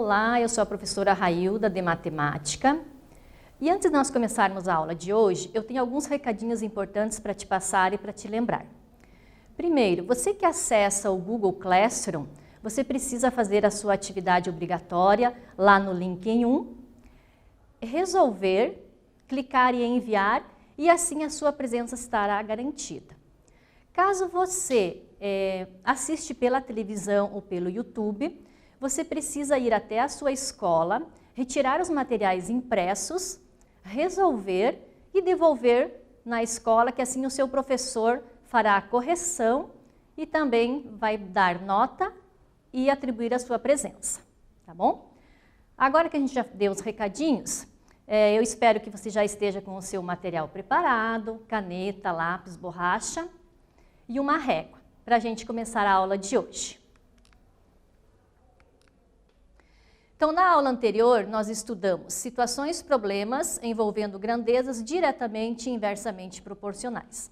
Olá, eu sou a professora Railda de Matemática. E antes de nós começarmos a aula de hoje, eu tenho alguns recadinhos importantes para te passar e para te lembrar. Primeiro, você que acessa o Google Classroom, você precisa fazer a sua atividade obrigatória lá no link em 1, resolver, clicar em enviar e assim a sua presença estará garantida. Caso você assiste pela televisão ou pelo YouTube, você precisa ir até a sua escola, retirar os materiais impressos, resolver e devolver na escola, que assim o seu professor fará a correção e também vai dar nota e atribuir a sua presença, tá bom? Agora que a gente já deu os recadinhos, eu espero que você já esteja com o seu material preparado, caneta, lápis, borracha e uma régua, para a gente começar a aula de hoje. Então, na aula anterior, nós estudamos situações problemas envolvendo grandezas diretamente e inversamente proporcionais.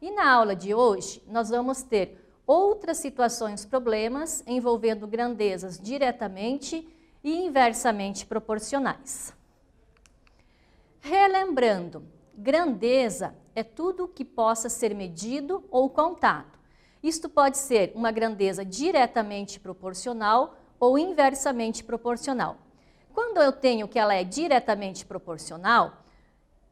E na aula de hoje, nós vamos ter outras situações problemas envolvendo grandezas diretamente e inversamente proporcionais. Relembrando, grandeza é tudo que possa ser medido ou contado. Isto pode ser uma grandeza diretamente proporcional ou inversamente proporcional. Quando eu tenho que ela é diretamente proporcional,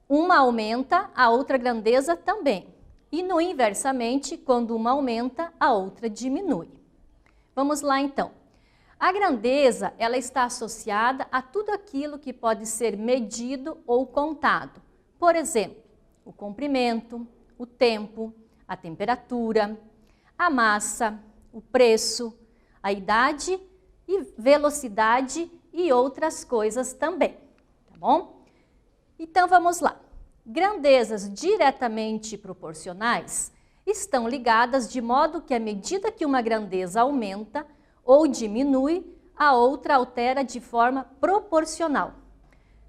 uma aumenta, a outra grandeza também. E no inversamente, quando uma aumenta, a outra diminui. Vamos lá então. A grandeza, ela está associada a tudo aquilo que pode ser medido ou contado. Por exemplo, o comprimento, o tempo, a temperatura, a massa, o preço, a idade e velocidade e outras coisas também, tá bom? Então vamos lá. Grandezas diretamente proporcionais estão ligadas de modo que à medida que uma grandeza aumenta ou diminui, a outra altera de forma proporcional.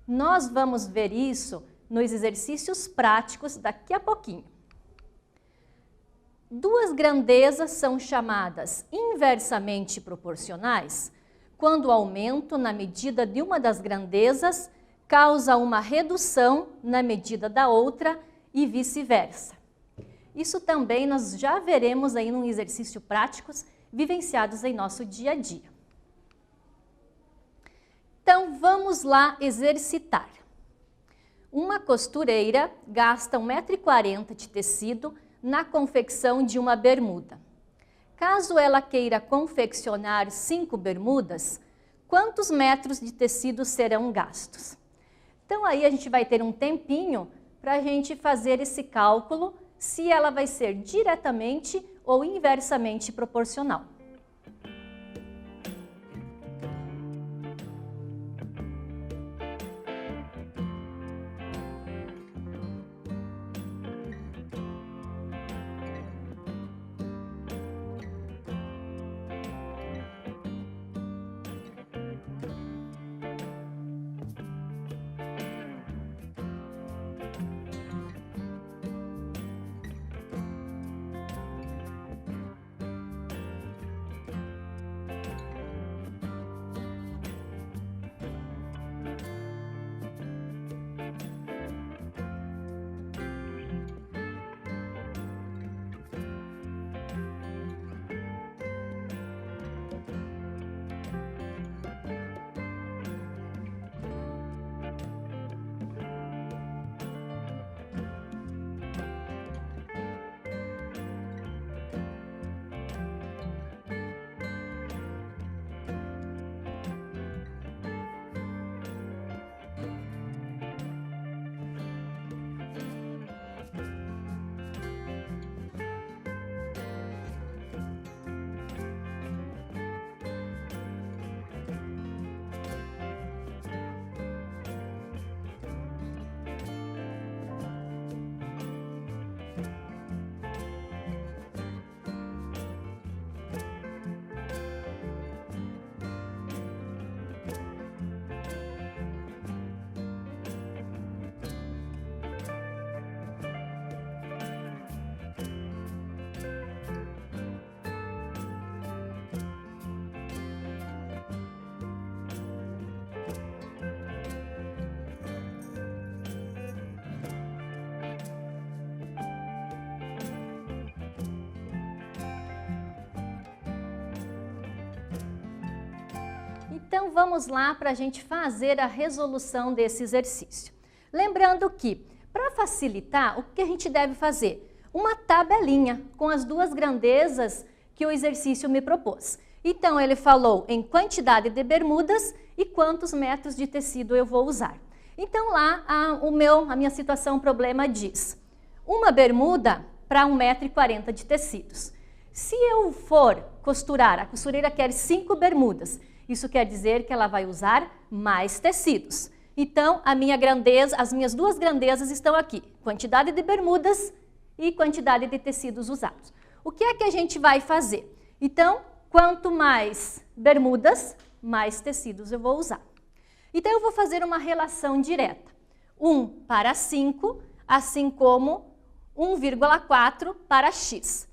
Nós vamos ver isso nos exercícios práticos daqui a pouquinho. Duas grandezas são chamadas inversamente proporcionais quando o aumento na medida de uma das grandezas causa uma redução na medida da outra e vice-versa. Isso também nós já veremos aí num exercício práticos vivenciados em nosso dia a dia. Então vamos lá exercitar. Uma costureira gasta 1,40 m de tecido na confecção de uma bermuda. Caso ela queira confeccionar 5 bermudas, quantos metros de tecido serão gastos? Então aí a gente vai ter um tempinho para a gente fazer esse cálculo, se ela vai ser diretamente ou inversamente proporcional. Então vamos lá para a gente fazer a resolução desse exercício. Lembrando que, para facilitar, o que a gente deve fazer? Uma tabelinha com as duas grandezas que o exercício me propôs. Então ele falou em quantidade de bermudas e quantos metros de tecido eu vou usar. Então lá a minha situação, problema diz, uma bermuda para 1,40 m de tecidos. Se eu for costurar, a costureira quer 5 bermudas, isso quer dizer que ela vai usar mais tecidos. Então as minhas duas grandezas estão aqui, quantidade de bermudas e quantidade de tecidos usados. O que é que a gente vai fazer? Então, quanto mais bermudas, mais tecidos eu vou usar. Então eu vou fazer uma relação direta. 1 para 5, assim como 1,4 para x.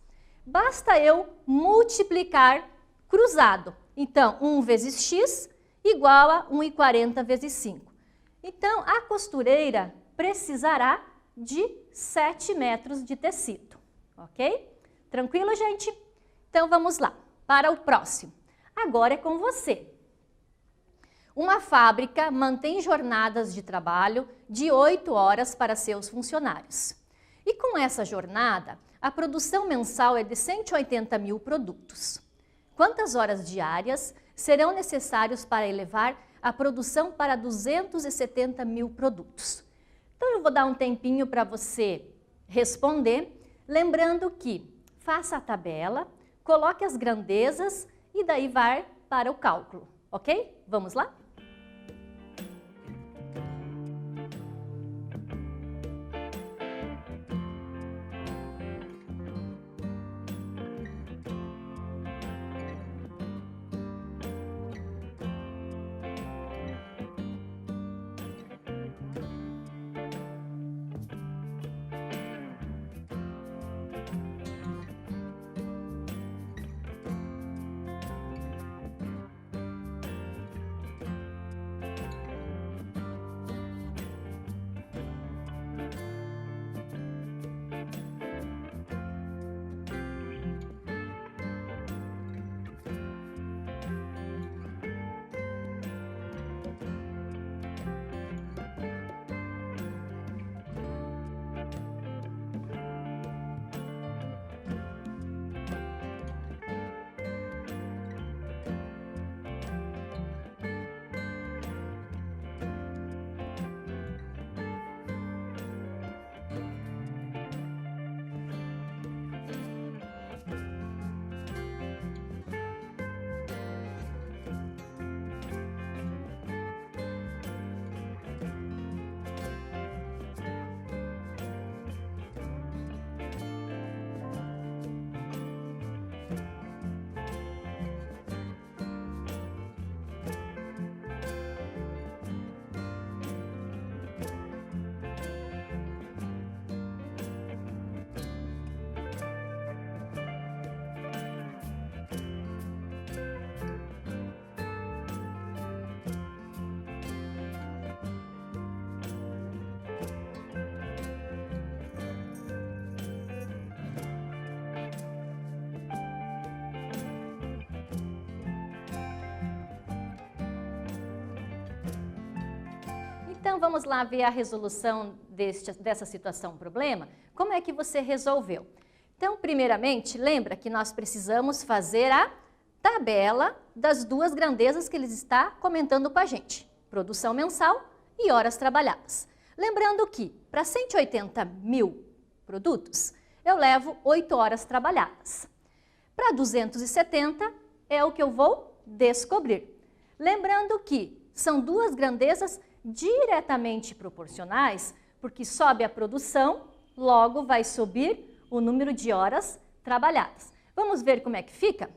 Basta eu multiplicar cruzado. Então, 1 vezes x igual a 1,40 vezes 5. Então, a costureira precisará de 7 metros de tecido, ok? Tranquilo, gente? Então, vamos lá, para o próximo. Agora é com você. Uma fábrica mantém jornadas de trabalho de 8 horas para seus funcionários. E com essa jornada, a produção mensal é de 180 mil produtos. Quantas horas diárias serão necessárias para elevar a produção para 270 mil produtos? Então, eu vou dar um tempinho para você responder, lembrando que faça a tabela, coloque as grandezas e daí vai para o cálculo, ok? Vamos lá? Então, vamos lá ver a resolução dessa situação, problema. Como é que você resolveu? Então, primeiramente, lembra que nós precisamos fazer a tabela das duas grandezas que ele está comentando com a gente. Produção mensal e horas trabalhadas. Lembrando que, para 180 mil produtos, eu levo 8 horas trabalhadas. Para 270, é o que eu vou descobrir. Lembrando que são duas grandezas diretamente proporcionais, porque sobe a produção, logo vai subir o número de horas trabalhadas. Vamos ver como é que fica?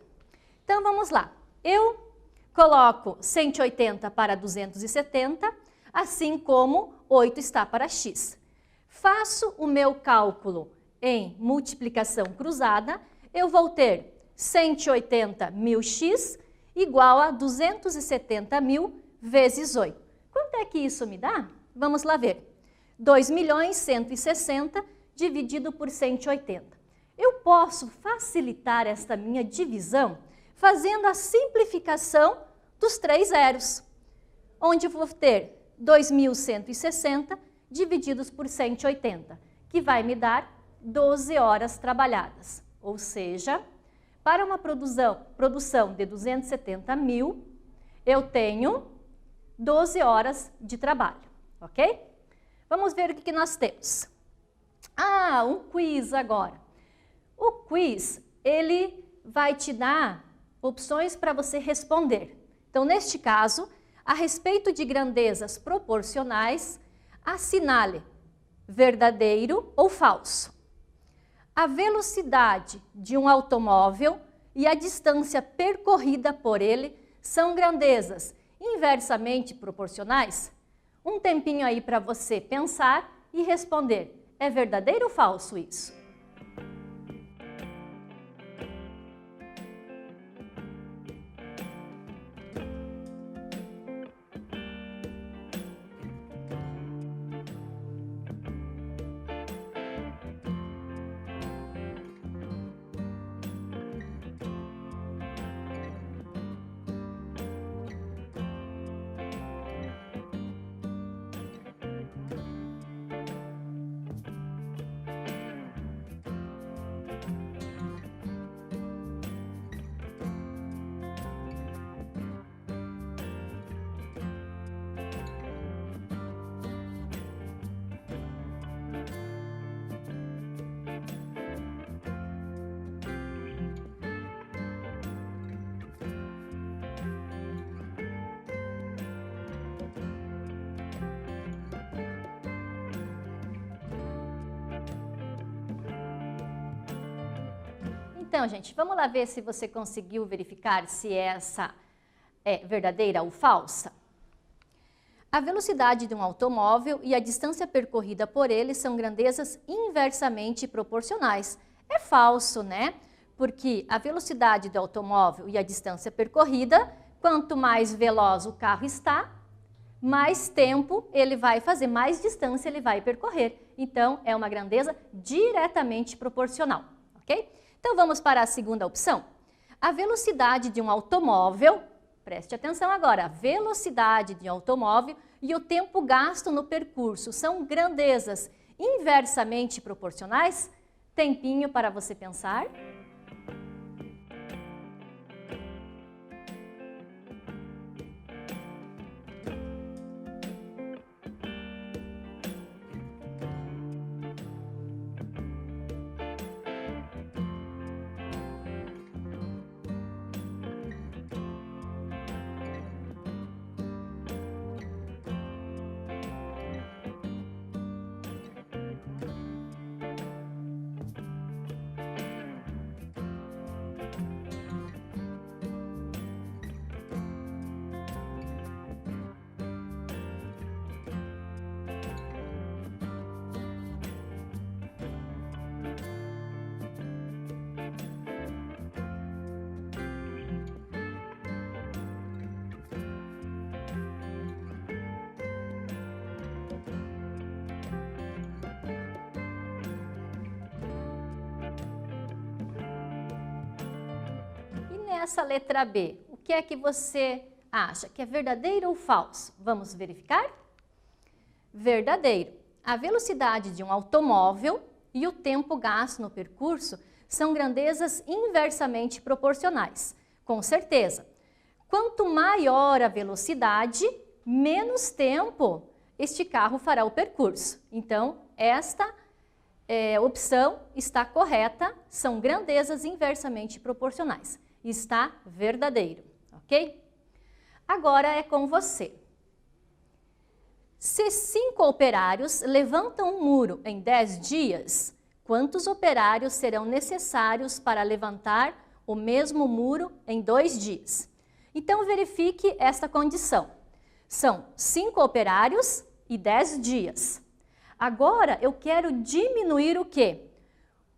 Então, vamos lá. Eu coloco 180 para 270, assim como 8 está para x. Faço o meu cálculo em multiplicação cruzada, eu vou ter 180 mil x igual a 270 mil vezes 8. Quanto é que isso me dá? Vamos lá ver. 2.160.000 dividido por 180. Eu posso facilitar esta minha divisão fazendo a simplificação dos 3 zeros, onde eu vou ter 2.160 divididos por 180, que vai me dar 12 horas trabalhadas. Ou seja, para uma produção de 270 mil, eu tenho 12 horas de trabalho, ok? Vamos ver o que nós temos. Ah, um quiz agora. O quiz, ele vai te dar opções para você responder. Então, neste caso, a respeito de grandezas proporcionais, assinale verdadeiro ou falso. A velocidade de um automóvel e a distância percorrida por ele são grandezas inversamente proporcionais? Um tempinho aí para você pensar e responder. É verdadeiro ou falso isso? Então, gente, vamos lá ver se você conseguiu verificar se essa é verdadeira ou falsa. A velocidade de um automóvel e a distância percorrida por ele são grandezas inversamente proporcionais. É falso, né? Porque a velocidade do automóvel e a distância percorrida, quanto mais veloz o carro está, mais tempo ele vai fazer, mais distância ele vai percorrer. Então, é uma grandeza diretamente proporcional, ok? Então, vamos para a segunda opção. A velocidade de um automóvel, preste atenção agora, a velocidade de um automóvel e o tempo gasto no percurso são grandezas inversamente proporcionais? Tempinho para você pensar. Nessa letra B, o que é que você acha? Que é verdadeiro ou falso? Vamos verificar? Verdadeiro. A velocidade de um automóvel e o tempo gasto no percurso são grandezas inversamente proporcionais. Com certeza. Quanto maior a velocidade, menos tempo este carro fará o percurso. Então, esta opção está correta, são grandezas inversamente proporcionais. Está verdadeiro, ok? Agora é com você. Se 5 operários levantam um muro em 10 dias, quantos operários serão necessários para levantar o mesmo muro em 2 dias? Então, verifique esta condição. São 5 operários e 10 dias. Agora, eu quero diminuir o quê?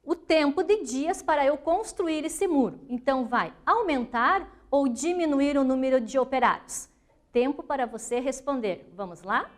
O tempo de dias para eu construir esse muro. Então, vai aumentar ou diminuir o número de operários? Tempo para você responder. Vamos lá?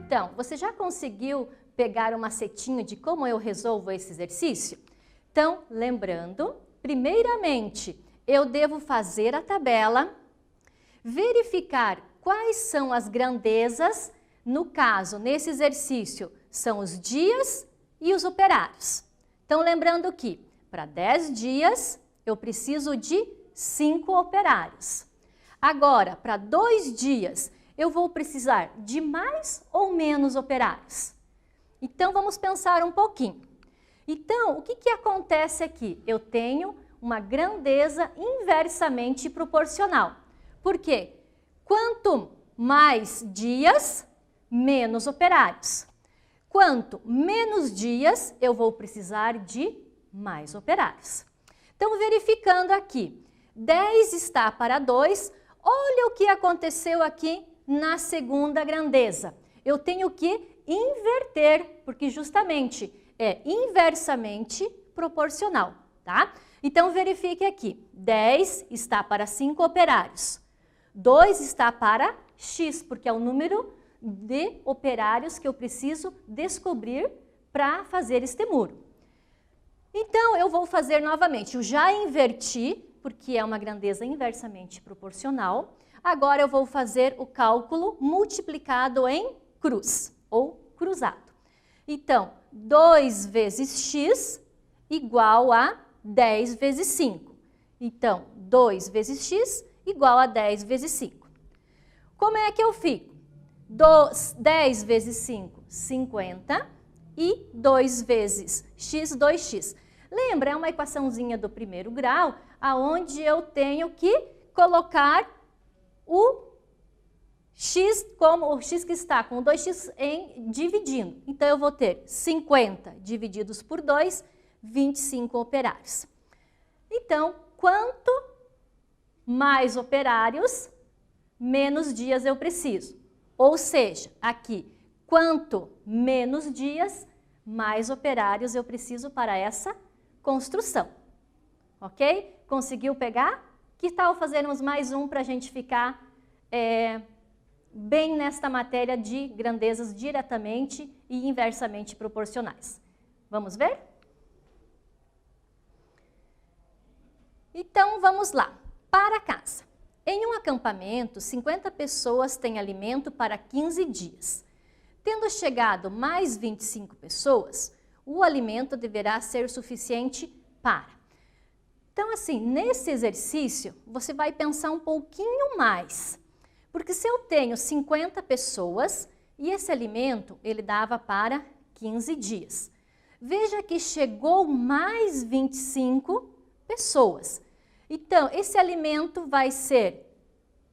Então, você já conseguiu pegar o macetinho de como eu resolvo esse exercício? Então, lembrando, primeiramente, eu devo fazer a tabela, verificar quais são as grandezas, no caso, nesse exercício, são os dias e os operários. Então, lembrando que para 10 dias, eu preciso de 5 operários. Agora, para 2 dias, eu vou precisar de mais ou menos operários? Então, vamos pensar um pouquinho. Então, o que acontece aqui? Eu tenho uma grandeza inversamente proporcional. Por quê? Quanto mais dias, menos operários. Quanto menos dias, eu vou precisar de mais operários. Então, verificando aqui, 10 está para 2, olha o que aconteceu aqui na segunda grandeza. Eu tenho que inverter, porque justamente é inversamente proporcional, tá? Então, verifique aqui, 10 está para 5 operários, 2 está para X, porque é o número de operários que eu preciso descobrir para fazer este muro. Então, eu vou fazer novamente, eu já inverti, porque é uma grandeza inversamente proporcional. Agora, eu vou fazer o cálculo multiplicado em cruz, ou cruzado. Então, 2 vezes x igual a 10 vezes 5. Então, 2 vezes x igual a 10 vezes 5. Como é que eu fico? 10 vezes 5, 50, e 2 vezes x, 2x. Lembra, é uma equaçãozinha do primeiro grau, aonde eu tenho que colocar o x, como o x que está com 2x dividindo. Então, eu vou ter 50 divididos por 2, 25 operários. Então, quanto mais operários, menos dias eu preciso. Ou seja, aqui, quanto menos dias, mais operários eu preciso para essa construção. Ok? Conseguiu pegar? Que tal fazermos mais um para a gente ficar bem nesta matéria de grandezas diretamente e inversamente proporcionais? Vamos ver? Então, vamos lá. Para casa. Em um acampamento, 50 pessoas têm alimento para 15 dias. Tendo chegado mais 25 pessoas, o alimento deverá ser suficiente para. Então, assim, nesse exercício, você vai pensar um pouquinho mais. Porque se eu tenho 50 pessoas e esse alimento, ele dava para 15 dias. Veja que chegou mais 25 pessoas. Então, esse alimento vai ser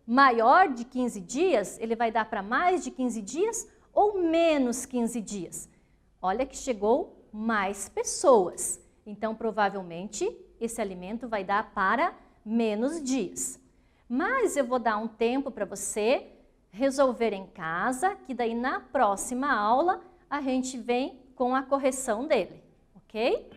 maior de 15 dias? Ele vai dar para mais de 15 dias ou menos 15 dias? Olha que chegou mais pessoas. Então, provavelmente, esse alimento vai dar para menos dias. Mas eu vou dar um tempo para você resolver em casa, que daí na próxima aula a gente vem com a correção dele, ok?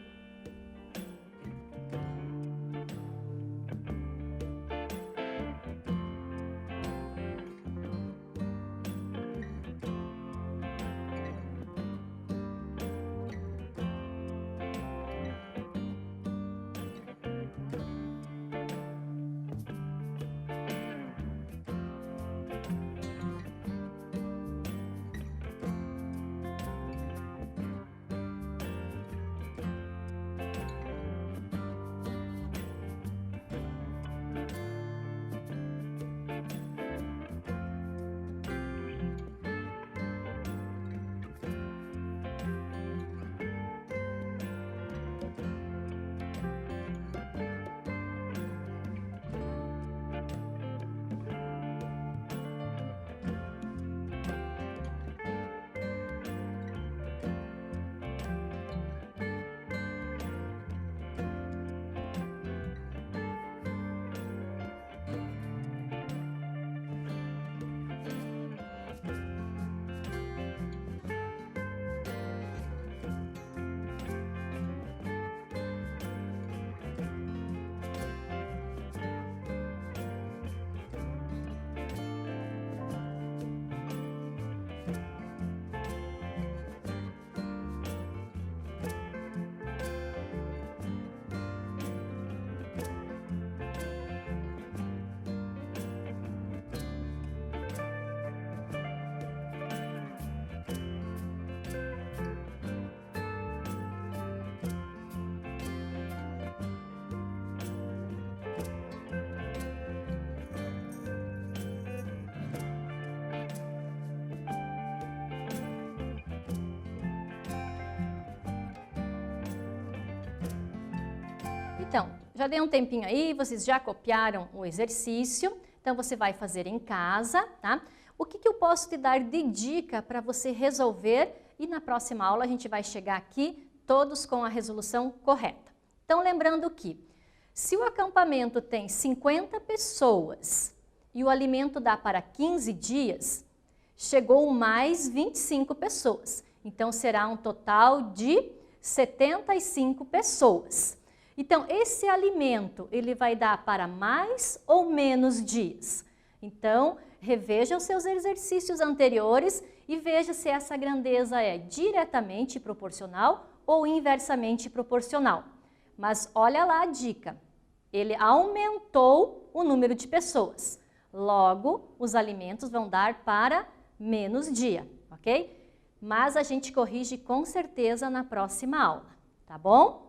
Então, já dei um tempinho aí, vocês já copiaram o exercício, então você vai fazer em casa, tá? O que eu posso te dar de dica para você resolver e na próxima aula a gente vai chegar aqui todos com a resolução correta. Então, lembrando que se o acampamento tem 50 pessoas e o alimento dá para 15 dias, chegou mais 25 pessoas. Então, será um total de 75 pessoas. Então, esse alimento, ele vai dar para mais ou menos dias? Então, reveja os seus exercícios anteriores e veja se essa grandeza é diretamente proporcional ou inversamente proporcional. Mas olha lá a dica, ele aumentou o número de pessoas. Logo, os alimentos vão dar para menos dia, ok? Mas a gente corrige com certeza na próxima aula, tá bom?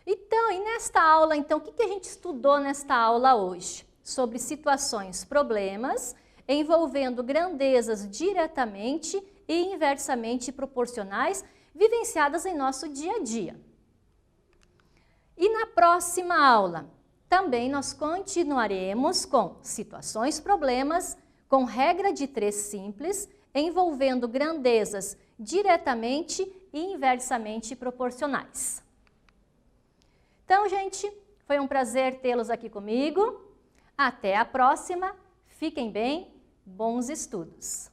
Então, e nesta aula, então, o que a gente estudou nesta aula hoje? Sobre situações, problemas, envolvendo grandezas diretamente e inversamente proporcionais, vivenciadas em nosso dia a dia. E na próxima aula, também nós continuaremos com situações, problemas, com regra de 3 simples, envolvendo grandezas diretamente e inversamente proporcionais. Então, gente, foi um prazer tê-los aqui comigo. Até a próxima. Fiquem bem. Bons estudos.